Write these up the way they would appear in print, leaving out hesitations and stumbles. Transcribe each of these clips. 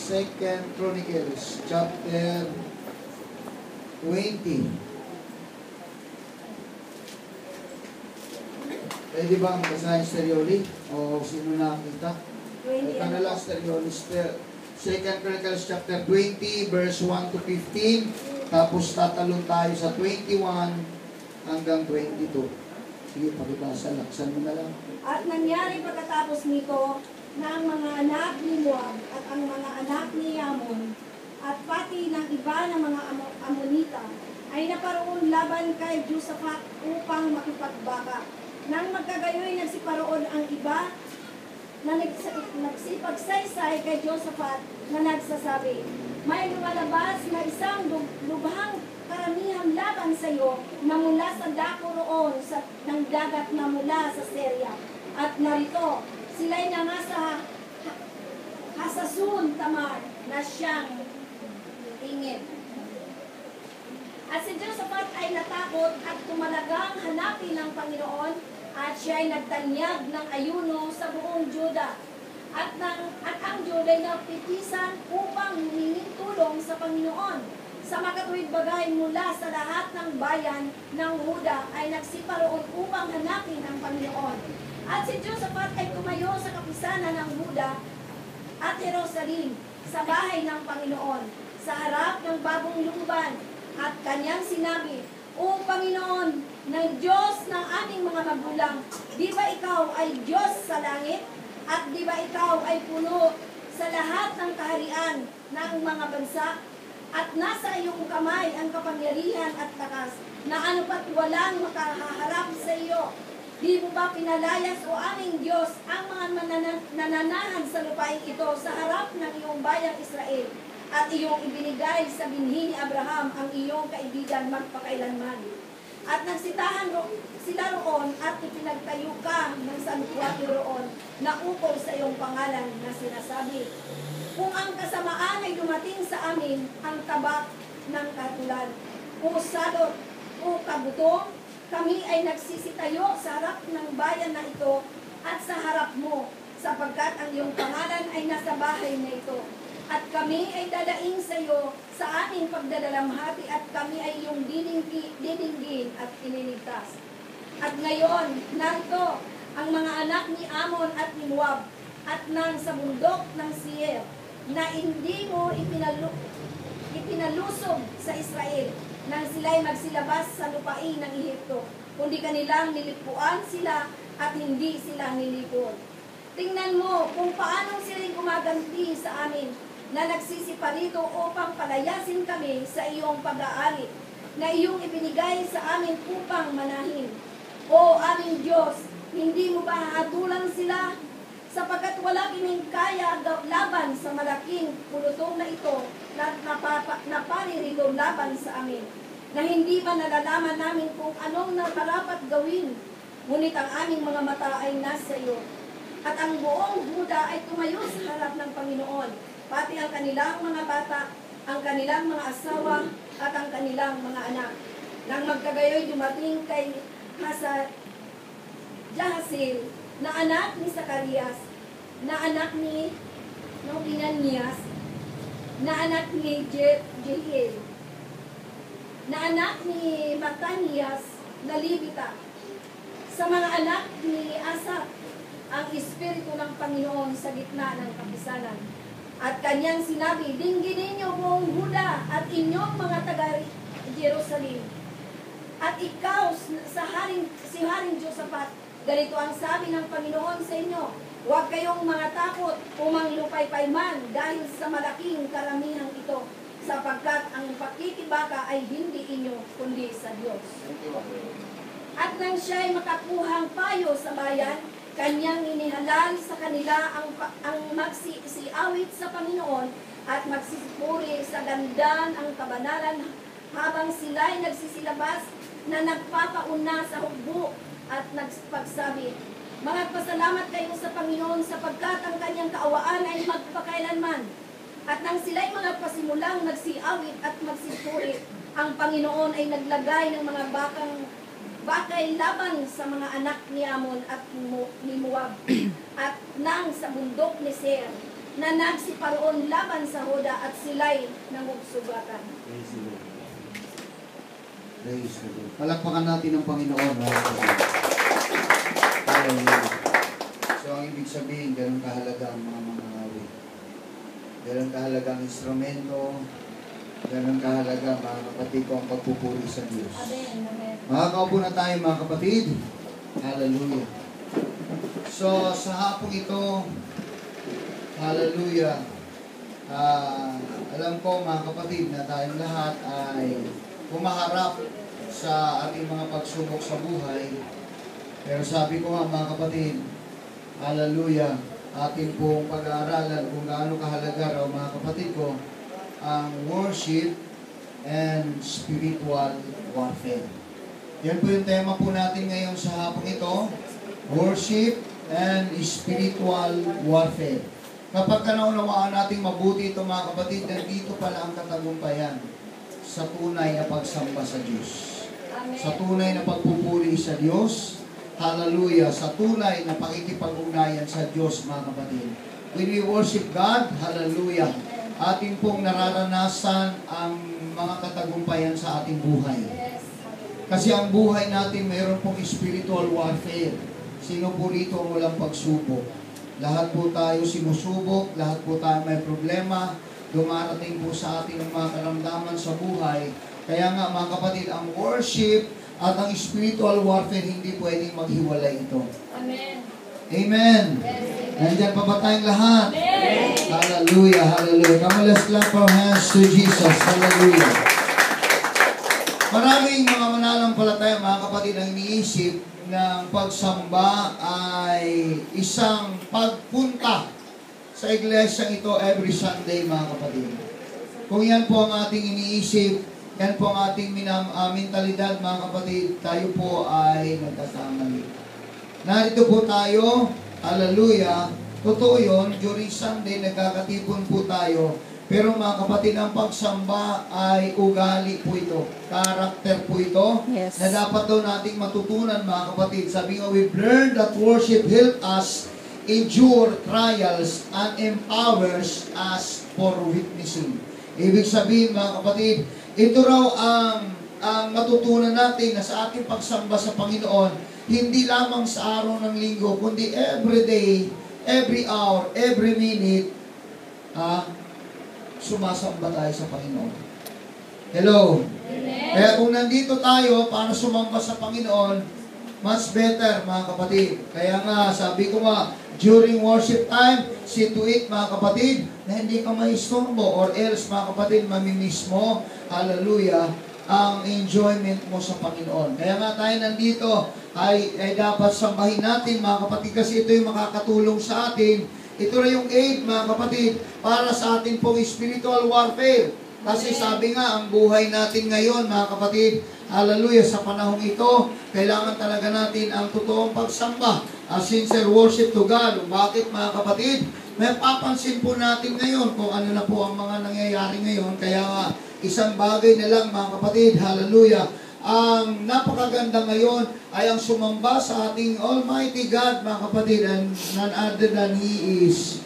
Second Chronicles, chapter 20. Pwede bang basahin Sterioli? O sino nakita? Ito na lang Sterioli. Second Chronicles, chapter 20, verse 1 to 15. Tapos tatalon tayo sa 21 hanggang 22. Sige, pakibasa. Laksan mo na lang. At nangyari pagkatapos nito na ang mga anak ni Moab at ang mga anak ni Ammon at pati ng iba ng mga Ammonita ay naparoon laban kay Josaphat upang makipagbaka. Nang magkagayoy nagsiparoon ang iba na nagsipagsaysay kay Josaphat na nagsasabi, may lumalabas na isang lubhang karamihang laban sa iyo na mula sa dako roon ng dagat na mula sa Syria. At narito, sila'y nangasa Hasasun Tamar na siyang ingin. At si Josaphat ay natakot at tumalagang hanapin ng Panginoon at siya ay nagtanyag ng ayuno sa buong Juda. At ang Juda ay napitisan upang humingin tulong sa Panginoon. Sa makatuwid bagay mula sa lahat ng bayan ng Huda ay nagsiparoon upang hanapin ang Panginoon. At si Josaphat ay tumayo sa kapisanan ng Huda at Jerusalem sa bahay ng Panginoon sa harap ng bagong lumban at kanyang sinabi, O Panginoon ng Diyos ng aming mga magulang, di ba ikaw ay Diyos sa langit? At di ba ikaw ay puno sa lahat ng kaharian ng mga bansa? At nasa iyong kamay ang kapangyarihan at lakas, na ano pat walang makaharap sa iyo. Di mo ba pinalayas, O aming Diyos, ang mga nananahan sa lupain ito sa harap ng iyong bayang Israel? At iyong ibinigay sa binhi ni Abraham ang iyong kaibigan magpakailanman. At nagsitahan sila roon at ipinagtayo ka ng santuario roon na ukol sa iyong pangalan na sinasabi, kung ang kasamaan ay dumating sa amin, ang tabak ng katulad, o salot, o kabutong, kami ay nagsisitayo sa harap ng bayan na ito at sa harap mo, sapagkat ang iyong pangalan ay nasa bahay na ito. At kami ay dadaing sa iyo sa aming pagdadalamhati at kami ay iyong dininggin at iniligtas. At ngayon, narito ang mga anak ni Ammon at ni Moab at nang sa bundok ng Seir na hindi mo ipinalusog sa Israel nang sila'y magsilabas sa lupain ng Ehipto, kundi kanilang nilipuan sila at hindi sila nilipon. Tingnan mo kung paanong sila'y gumaganti sa amin na nagsisiparito upang palayasin kami sa iyong pag-aari na iyong ibinigay sa amin upang manahin. O aming Diyos, hindi mo ba hatulan sila? Sapagkat wala kaming kaya laban sa malaking pulutong na ito na naparirito laban sa amin, na hindi ba nalalaman namin kung anong nakarapat gawin, ngunit ang aming mga mata ay nasa iyo. At ang buong Huda ay tumayo sa harap ng Panginoon, pati ang kanilang mga bata, ang kanilang mga asawa, at ang kanilang mga anak. Nang magkagayoy dumating kay Jahaziel, na anak ni Zacarias, na anak ni Ananias, na anak ni Jehiel, na anak ni Matanias, na Libita. Sa mga anak ni Asaph, ang Espiritu ng Panginoon sa gitna ng kapisanan. At kanyang sinabi, dingginin niyo buong Huda at inyong mga taga-Jerusalem. At ikaw, si Haring Josaphat, ganito ang sabi ng Panginoon sa inyo, huwag kayong mga takot umanglupaypay man dahil sa malaking karamihang ito, sapagkat ang pakikibaka ay hindi inyo, kundi sa Diyos. At nang siya'y makakuhang payo sa bayan, kanyang inihalal sa kanila ang magsisiawit sa Panginoon at magsisipuri sa ganda ang kabanalan habang sila'y nagsisilabas na nagpapauna sa hukbo at nagpagsabi, magpasalamat kayo sa Panginoon sapagkat ang kanyang kaawaan ay magpakailanman. At nang sila'y mga pasimulang nagsiawit at magsipuri, ang Panginoon ay naglagay ng mga bakay laban sa mga anak ni Ammon at ni Moab at nang sa bundok ni Seir na nagsiparoon laban sa Huda at sila'y nangugsugatan. Praise the Lord. Palakpakan natin ang Panginoon. Hallelujah. So, ang ibig sabihin, ganun kahalaga ang mga mangaawit. Ganun kahalaga ang instrumento. Ganun kahalaga, mga kapatid ko, ang pagpupuri sa Diyos. Amen. Amen. Makakaupo na tayo, mga kapatid. Hallelujah. So, sa hapong ito, hallelujah, alam ko, mga kapatid, na tayong lahat ay humaharap sa ating mga pagsubok sa buhay. Pero sabi ko nga, mga kapatid, hallelujah, atin pong pag-aaralan kung gaano kahalaga raw, mga kapatid ko, ang worship and spiritual warfare. Yan po yung tema po natin ngayon sa hapong ito, worship and spiritual warfare. Kapag naunawaan natin mabuti ito, mga kapatid, nandito pala ang katagumpayan sa tunay na pagsamba sa Diyos. Amen. Sa tunay na pagpupuri sa Diyos. Hallelujah. Sa tunay na pakikipag-ugnayan sa Diyos, mga kapatid. When we worship God, hallelujah, ating pong nararanasan ang mga katagumpayan sa ating buhay. Yes. Kasi ang buhay natin mayroon pong spiritual warfare. Sino po rito ang walang pagsubok? Lahat po tayo sinusubok, lahat po tayo may problema, dumarating po sa ating mga karamdaman sa buhay. Kaya nga, mga kapatid, ang worship at ang spiritual warfare hindi pwedeng maghiwalay ito. Amen. Amen. Yes. Nandiyan pa ba tayong lahat? Amen. Hallelujah, hallelujah. Come on, let's clap our hands to Jesus. Hallelujah. Maraming mga mananampalataya, mga kapatid, ang iniisip ng pagsamba ay isang pagpunta sa iglesyang ito every Sunday, mga kapatid. Kung yan po ang ating iniisip, yan po ang ating mentalidad, mga kapatid, tayo po ay nagkakamali. Narito po tayo, hallelujah, totoo yun, during Sunday, nagkakatipon po tayo. Pero mga kapatid, ang pagsamba ay ugali po ito. Karakter po ito. Yes. Na dapat daw nating matutunan, mga kapatid. Sabi nga, we've learned that worship help us endure trials and empowers us for witnessing. Ibig sabihin, mga kapatid, ito raw ang matutunan natin na sa ating pagsamba sa Panginoon, hindi lamang sa araw ng linggo, kundi every day, every hour, every minute, sumasamba tayo sa Panginoon. Hello? Amen. Kaya kung nandito tayo para sumamba sa Panginoon, much better, mga kapatid. Kaya nga, sabi ko nga, during worship time, see to it, mga kapatid, na hindi ka maistorbo or else, mga kapatid, mamimiss mo, hallelujah, ang enjoyment mo sa Panginoon. Kaya nga tayo nandito ay dapat sambahin natin, mga kapatid, kasi ito yung makakatulong sa atin. Ito na yung aid, mga kapatid, para sa atin pong spiritual warfare. Kasi sabi nga, ang buhay natin ngayon, mga kapatid, hallelujah, sa panahong ito, kailangan talaga natin ang totoong pagsamba, a sincere worship to God. Bakit, mga kapatid? May papansin po natin ngayon kung ano na po ang mga nangyayari ngayon. Kaya nga, isang bagay na lang, mga kapatid, hallelujah, ang napakaganda ngayon ay ang sumamba sa ating Almighty God, mga kapatid, and none other than He is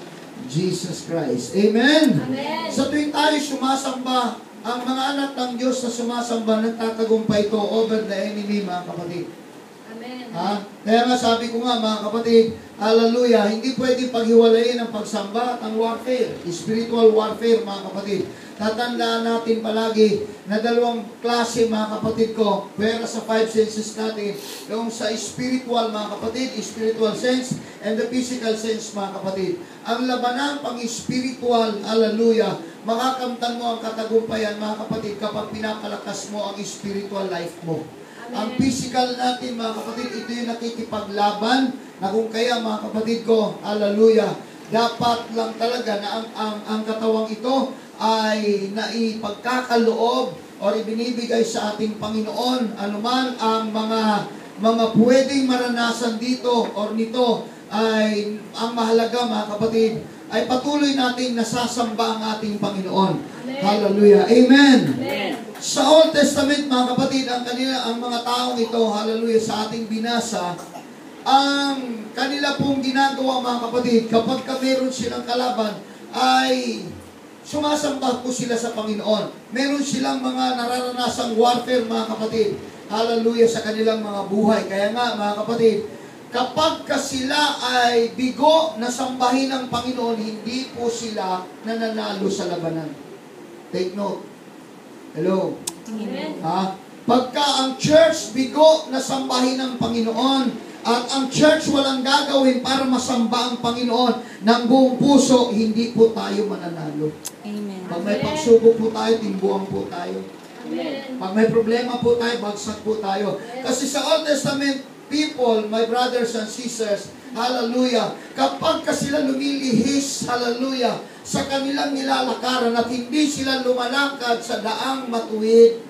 Jesus Christ. Amen? Amen. Sa tuwing tayo sumasamba, ang mga anak ng Diyos na sumasamba, nagtatagumpay ito over the enemy, mga kapatid. Amen. Ha? Kaya nga sabi ko nga, mga kapatid, hallelujah, hindi pwedeng paghiwalayin ang pagsamba at ang warfare, spiritual warfare, mga kapatid. Tatandaan natin palagi na dalawang klase, mga kapatid ko, pera sa five senses natin, yung sa spiritual, mga kapatid, spiritual sense, and the physical sense, mga kapatid. Ang labanan pang spiritual, hallelujah, makakamtan mo ang katagumpayan, mga kapatid, kapag pinapalakas mo ang spiritual life mo. Amen. Ang physical natin, mga kapatid, ito yung nakikipaglaban, na kung kaya, mga kapatid ko, hallelujah, dapat lang talaga na ang katawang ito ay naipagkakaloob o ibinibigay sa ating Panginoon, anuman ang mga pwedeng maranasan dito or nito, ay ang mahalaga, mga kapatid, ay patuloy nating nasasamba ang ating Panginoon. Amen. Hallelujah. Amen. Amen. Sa Old Testament, mga kapatid, ang mga taong ito, hallelujah, sa ating binasa, ang kanila pong ginagawa, mga kapatid, kapag meron silang kalaban, ay sumasamba po sila sa Panginoon. Meron silang mga nararanasang warfare, mga kapatid. Hallelujah, sa kanilang mga buhay. Kaya nga, mga kapatid, kapag ka sila ay bigo na sambahin ng Panginoon, hindi po sila nananalo sa labanan. Take note. Hello? Amen. Ha? Pagka ang church bigo na sambahin ng Panginoon, at ang church walang gagawin para masamba ang Panginoon ng buong puso, hindi po tayo mananalo. Amen. Pag may pagsubok po tayo, timbuhan po tayo. Amen. Pag may problema po tayo, bagsak po tayo. Kasi sa Old Testament people, my brothers and sisters, hallelujah, kapag ka sila lumilihis, hallelujah, sa kanilang nilalakaran at hindi sila lumalakad sa daang matuwid,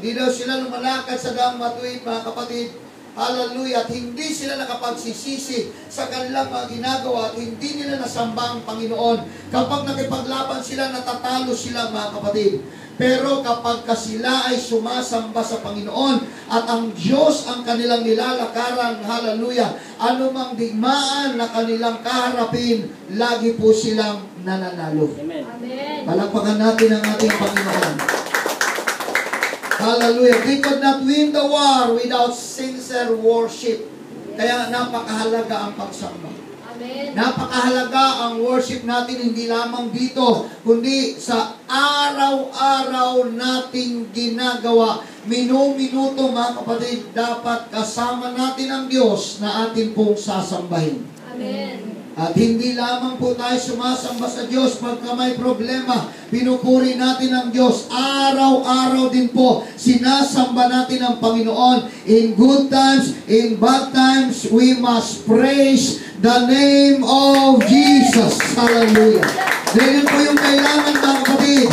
hindi daw sila lumalakad sa daang matuwid, mga kapatid, hallelujah, at hindi sila nakapagsisisi sa kanilang mga ginagawa at hindi nila nasamba ang Panginoon. Kapag nakipaglaban sila, natatalo sila, mga kapatid. Pero kapag sila ay sumasamba sa Panginoon at ang Diyos ang kanilang nilalakaran, hallelujah, anumang digmaan na kanilang kaharapin, lagi po silang nananalo. Amen. Palakpakan natin ang ating Panginoon. Hallelujah. We could not win the war without sincere worship. Kaya napakahalaga ang pagsamba. Amen. Napakahalaga ang worship natin hindi lamang dito, kundi sa araw-araw nating ginagawa. Minuto, mga kapatid, dapat kasama natin ang Diyos na atin pong sasambahin. Amen. At hindi lamang po tayo sumasamba sa Diyos pagka may problema. Pinupuri natin ang Diyos. Araw-araw din po, sinasamba natin ang Panginoon. In good times, in bad times, we must praise the name of Jesus. Hallelujah. Ganyan po yung kailangan, mga kapatid.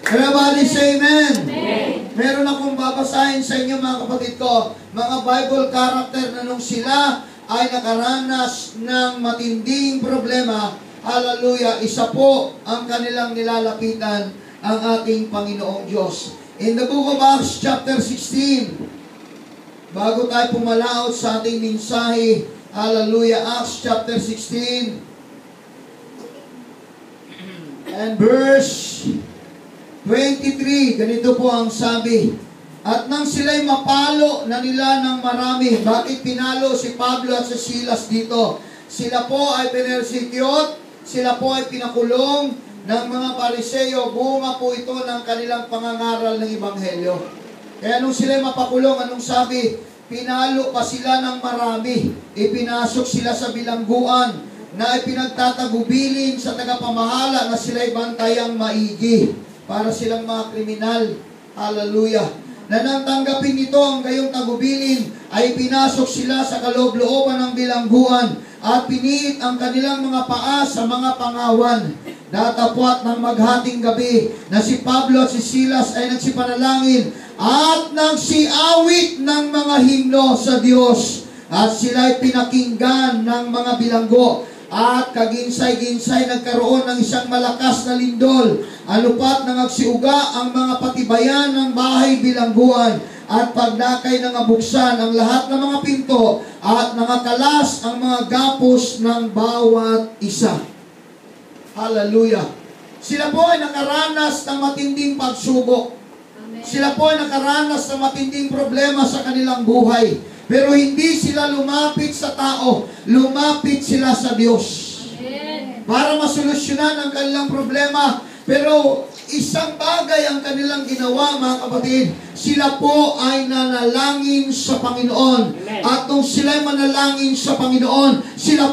Everybody say amen. Amen. Meron akong babasahin sa inyo, mga kapatid ko, mga Bible character na nung sila ay nakaranas ng matinding problema, hallelujah, isa po ang kanilang nilalapitan, ang ating Panginoong Diyos. In the book of Acts chapter 16, bago tayo pumalaot sa ating mensahe, hallelujah, Acts chapter 16, and verse 23, ganito po ang sabi, at nang sila'y mapalo na nila ng marami. Bakit pinalo si Pablo at si Silas dito? Sila po ay pinersecute, sila po ay pinakulong ng mga Pariseo. Bunga po ito ng kanilang pangangaral ng Ebanghelyo. Kaya nung sila'y mapakulong, anong sabi? Pinalo pa sila ng marami. Ipinasok sila sa bilangguan na ipinagtatagubilin sa tagapamahala na sila'y bantayang maigi para silang mga kriminal. Hallelujah. Na nang tanggapin nito ang gayong tagubilin, ay pinasok sila sa kaloob-looban ng bilangguan at piniit ang kanilang mga paa sa mga pangawan. Datapwat ng maghating gabi na si Pablo at si Silas ay nagsipanalangin at nagsiawit ng mga himno sa Diyos. At sila ay pinakinggan ng mga bilanggo. At kaginsay-ginsay nagkaroon ng isang malakas na lindol. Alupat na nagsiuga ang mga patibayan ng bahay bilangguan. At pagdakay ng abuksan ang lahat ng mga pinto. At nakakalas ang mga gapos ng bawat isa. Hallelujah. Sila po ay nakaranas ng matinding pagsubok. Amen. Sila po ay nakaranas ng matinding problema sa kanilang buhay. Pero hindi sila lumapit sa tao, lumapit sila sa Diyos. Amen. Para masolusyonan ang kanilang problema. Pero isang bagay ang kanilang ginawa, mga kapatid, sila po ay nanalangin sa Panginoon. Amen. At nung sila ay manalangin sa Panginoon, sila